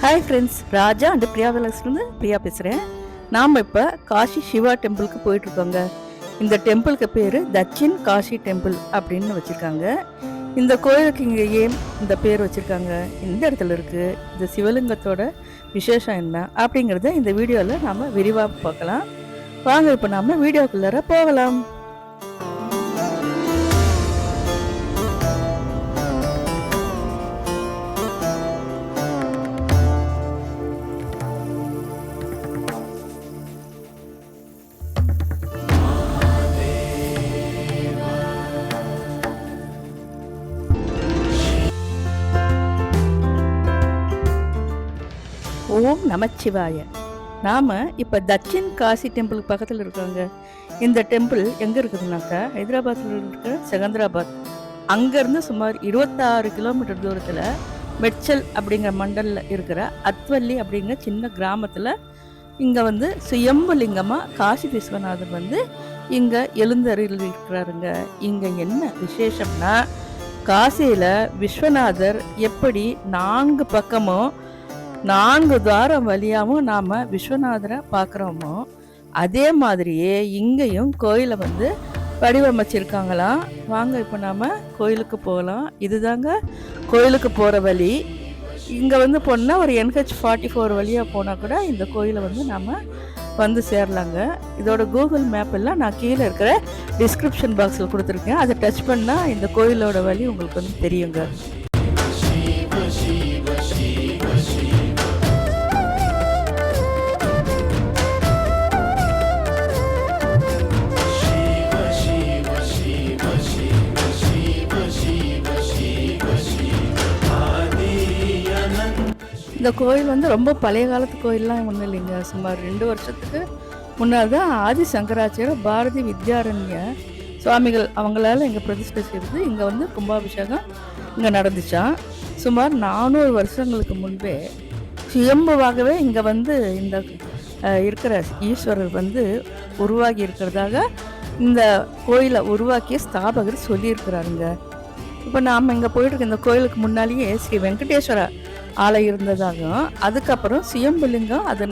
Hi friends, Raja and Priya விலாஸ்லேருந்து பிரியா பேசுகிறேன். நாம் இப்போ காஷி சிவா டெம்பிளுக்கு போயிட்டுருக்கோங்க. இந்த டெம்பிளுக்கு பேர் தட்சின் காஷி டெம்பிள் அப்படின்னு வச்சுருக்காங்க. இந்த கோயிலுக்கு இங்கே ஏன் இந்த பேர் வச்சுருக்காங்க, எந்த இடத்துல இருக்குது, இந்த சிவலிங்கத்தோட விசேஷம் என்ன அப்படிங்கிறத இந்த வீடியோவில் நாம் விரிவாக பார்க்கலாம். வாங்க இப்போ நாம் வீடியோக்குள்ளார போகலாம். ஓம் நமச்சிவாய. நாம் இப்போ தட்சின் காசி டெம்பிளுக்கு பக்கத்தில் இருக்கிறோங்க. இந்த டெம்பிள் எங்கே இருக்குதுனாக்கா ஹைதராபாத்தில் இருக்கிற செகந்திராபாத் அங்கேருந்து சுமார் 26 கிலோமீட்டர் தூரத்தில் மெட்சல் அப்படிங்கிற மண்டலில் இருக்கிற அத்வல்லி அப்படிங்கிற சின்ன கிராமத்தில் இங்கே வந்து சுயம்புலிங்கமாக காசி விஸ்வநாதர் இங்கே எழுந்தருள் இருக்கிறாருங்க. இங்கே என்ன விசேஷம்னா, காசியில் விஸ்வநாதர் எப்படி 4 பக்கமும் 4 துவாரம் வழியாகவும் நாம் விஸ்வநாதரை பார்க்குறோமோ அதே மாதிரியே இங்கேயும் கோயிலை வடிவமைச்சிருக்காங்களாம். வாங்க இப்போ நாம் கோயிலுக்கு போகலாம். இதுதாங்க கோயிலுக்கு போகிற வழி. இங்கே போனால் ஒரு NH44 வழியாக போனால் கூட இந்த கோயிலை நாம் சேரலாங்க. இதோட கூகுள் மேப் எல்லாம் நான் கீழே இருக்கிற டிஸ்கிரிப்ஷன் பாக்ஸில் கொடுத்துருக்கேன். அதை டச் பண்ணால் இந்த கோயிலோட வழி உங்களுக்கு தெரியுங்க. இந்த கோயில் ரொம்ப பழைய காலத்து கோயிலெலாம் ஒன்றும் இல்லைங்க. சுமார் 2 வருஷத்துக்கு முன்னாடி தான் ஆதி சங்கராச்சாரியர் பாரதி வித்யாரண்ய சுவாமிகள் அவங்களால இங்கே பிரதிஷ்டை செய்து இங்கே கும்பாபிஷேகம் இங்கே நடந்துச்சான். சுமார் 400 வருஷங்களுக்கு முன்பே சுயம்புவாகவே இங்கே இந்த இருக்கிற ஈஸ்வரர் உருவாகி இருக்கிறதாக இந்த கோயிலை உருவாக்கிய ஸ்தாபகர் சொல்லியிருக்கிறாருங்க. இப்போ நாம் இங்கே போயிட்டுருக்க இந்த கோயிலுக்கு முன்னாலேயே ஸ்ரீ வெங்கடேஸ்வர ஆலை இருந்ததாகவும், அதுக்கப்புறம் சுயம்புலிங்கம் அது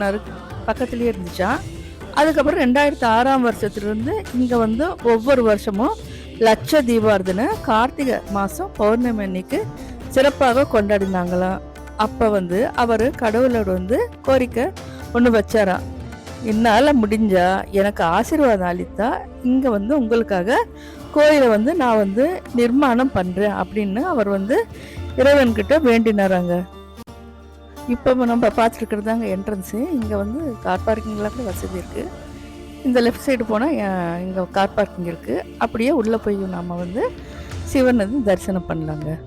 பக்கத்துலேயே இருந்துச்சான். அதுக்கப்புறம் 2006ஆம் வருஷத்துலேருந்து இங்கே ஒவ்வொரு வருஷமும் லட்ச தீபார்த்தனை கார்த்திகை மாதம் பௌர்ணமி அன்னைக்கு சிறப்பாக கொண்டாடினாங்களாம். அப்போ அவர் கடவுளோட கோரிக்கை ஒன்று வச்சாராம். என்னால் முடிஞ்சா எனக்கு ஆசீர்வாதம் அளித்தா இங்கே உங்களுக்காக கோயிலை நான் நிர்மாணம் பண்ணுறேன் அப்படின்னு அவர் இறைவன்கிட்ட வேண்டினாராங்க. இப்போ நம்ம பார்த்துருக்கிறதாங்க என்ட்ரன்ஸு. இங்கே கார் பார்க்கிங்லாம் கூட வசதி இருக்குது. இந்த லெஃப்ட் சைடு போனால் இங்கே கார் பார்க்கிங் இருக்குது. அப்படியே உள்ளே போய் நாம் சிவன் தரிசனம் பண்ணலாங்க.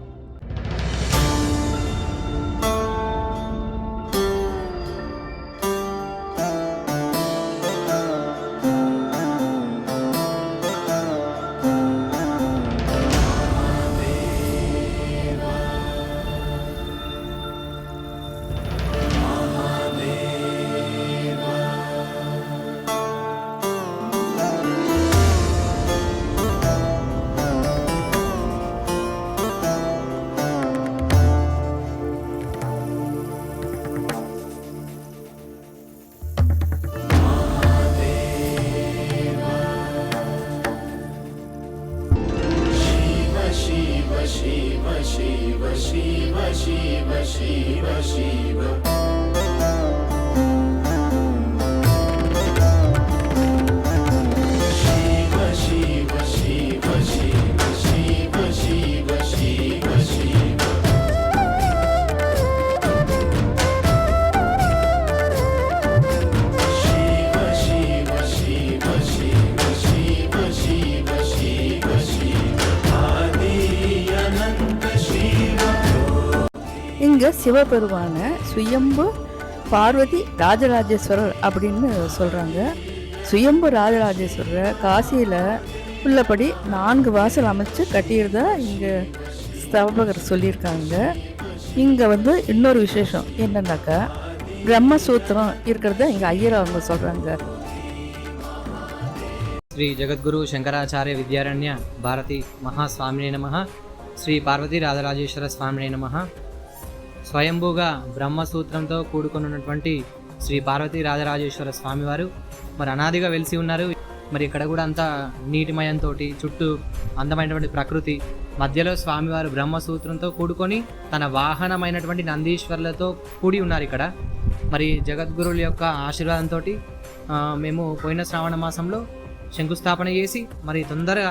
இங்கே சிவபெருமான சுயம்பு பார்வதி ராஜராஜேஸ்வரர் அப்படின்னு சொல்கிறாங்க. சுயம்பு ராஜராஜேஸ்வரர் காசியில் உள்ளபடி 4 வாசல் அமைச்சு கட்டியிருந்தா இங்கே ஸ்தாபகர் சொல்லியிருக்காங்க. இங்கே இன்னொரு விசேஷம் என்னன்னாக்கா, பிரம்மசூத்திரம் இருக்கிறத இங்கே ஐயர் அவங்க சொல்கிறாங்க. श्री जगद्गुरु शंकराचार्य विद्यारण्य भारती महास्वामिने नमः। श्री पार्वती राजराजेश्वर स्वामिने नमः। స్వయంభూగా బ్రహ్మసూత్రంతో కూడుకొని ఉన్నటువంటి శ్రీ పార్వతీ రాజరాజేశ్వర స్వామివారు మరి అనాదిగా వెలిసి ఉన్నారు. మరి ఇక్కడ కూడా అంతా నీటిమయంతో చుట్టూ అందమైనటువంటి ప్రకృతి మధ్యలో స్వామివారు బ్రహ్మసూత్రంతో కూడుకొని తన వాహనమైనటువంటి నందీశ్వరులతో కూడి ఉన్నారు ఇక్కడ. మరి జగద్గురువుల యొక్క ఆశీర్వాదంతో మేము పోయిన శ్రావణ మాసంలో శంకుస్థాపన చేసి మరి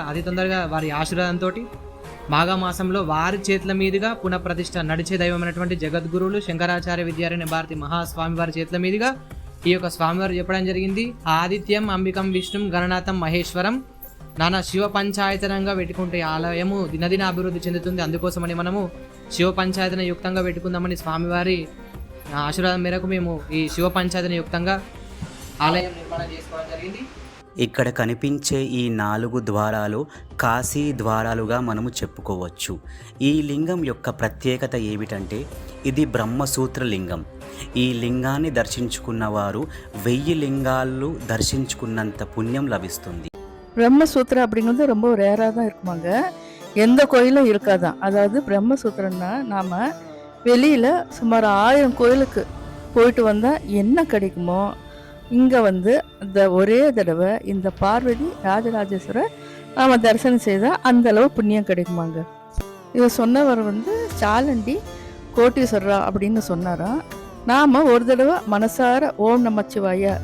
అతి తొందరగా వారి ఆశీర్వాదంతో మాఘమాసంలో వారి చేతుల మీదుగా పునఃప్రతిష్ఠ నడిచే దైవమైనటువంటి జగద్గురువులు శంకరాచార్య విద్యారణ్య భారతి మహాస్వామి వారి చేతుల మీదుగా ఈ యొక్క స్వామివారు చెప్పడం జరిగింది. ఆదిత్యం అంబికం విష్ణుం గణనాథం మహేశ్వరం నానా శివ పంచాయతనంగా పెట్టుకుంటే ఆలయము దినదిన అభివృద్ధి చెందుతుంది. అందుకోసమని మనము శివ పంచాయతన యుక్తంగా పెట్టుకుందామని స్వామివారి ఆశీర్వాదం మేరకు మేము ఈ శివ పంచాయతన యుక్తంగా ఆలయం నిర్మాణం చేసుకోవడం జరిగింది. ఇక్కడ కనిపించే ఈ 4 ద్వారాలు కాశీ ద్వారాలుగా మనము చెప్పుకోవచ్చు. ఈ లింగం యొక్క ప్రత్యేకత ఏమిటంటే ఇది బ్రహ్మసూత్ర లింగం. ఈ లింగాన్ని దర్శించుకున్న వారు 1000 లింగాలు దర్శించుకున్నంత పుణ్యం లభిస్తుంది. பிரம்மசூத்திரம் அப்படிங்கிறது ரொம்ப ரேராக தான் இருக்குமாங்க, எந்த கோயிலும் இருக்காதான். அதாவது பிரம்மசூத்திரம்னா நாம் வெளியில் சுமார் 1000 கோயிலுக்கு போயிட்டு வந்தால் என்ன கிடைக்குமோ இங்கே வந்து இந்த ஒரே தடவை இந்த பார்வதி ராஜராஜேஸ்வரர் நாம் தரிசனம் செய்தால் அந்தளவு புண்ணியம் கிடைக்குமாங்க. இதை சொன்னவர் வந்து சாலண்டி கோட்டீஸ்வரரா அப்படின்னு சொன்னாராம். நாம் ஒரு தடவை மனசார ஓம் நமச்சிவாய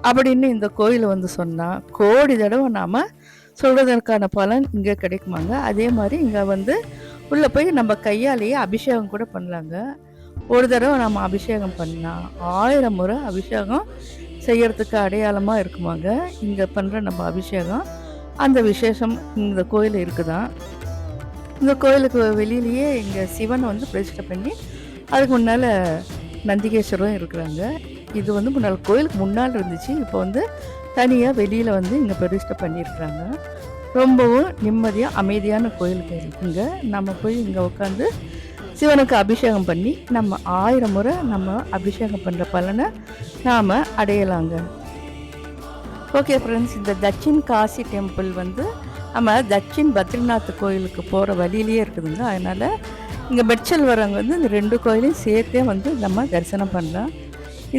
அப்படின்னு இந்த கோயில் வந்து சொன்னால் கோடி தடவை நாம் சொல்கிறதற்கான பலன் இங்கே கிடைக்குமாங்க. அதே மாதிரி இங்கே வந்து உள்ளே போய் நம்ம கையாலேயே அபிஷேகம் கூட பண்ணலாங்க. ஒரு தடவை நம்ம அபிஷேகம் பண்ணால் 1000 முறை அபிஷேகம் செய்யறதுக்கு அடையாளமாக இருக்குமாங்க. இங்கே பண்ணுற நம்ம அபிஷேகம் அந்த விசேஷம் இந்த கோயில் இருக்குதான். இந்த கோயிலுக்கு வெளியிலேயே இங்கே சிவனை வந்து பிரதிஷ்டை பண்ணி அதுக்கு முன்னால் நந்திகேஸ்வரம் இருக்கிறாங்க. இது வந்து முன்னால் கோயிலுக்கு முன்னால் இருந்துச்சு, இப்போ வந்து தனியாக வெளியில் வந்து இங்கே பிரதிஷ்டை பண்ணியிருக்கிறாங்க. ரொம்பவும் நிம்மதியாக அமைதியான கோயிலுக்கு இருக்குங்க. நம்ம போய் இங்கே உட்காந்து சிவனுக்கு அபிஷேகம் பண்ணி நம்ம 1000 முறை நம்ம அபிஷேகம் பண்ணுற பலனை நாம் அடையலாங்க. ஓகே ஃப்ரெண்ட்ஸ், இந்த தட்சின் காசி டெம்பிள் வந்து நம்ம தட்சின் பத்ரிநாத் கோயிலுக்கு போகிற வழியிலேயே இருக்குதுங்க. அதனால் இங்கே மெட்சல் வரவங்க வந்து இந்த 2 கோயிலையும் சேர்த்தே வந்து நம்ம தரிசனம் பண்ணலாம்.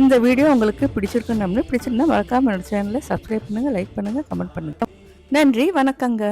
இந்த வீடியோ உங்களுக்கு பிடிச்சிருக்குன்னு பிடிச்சிருந்தா மறக்காமல் என்னோட சேனலை சப்ஸ்கிரைப் பண்ணுங்கள், லைக் பண்ணுங்கள், கமெண்ட் பண்ணுங்கள். நன்றி, வணக்கங்க.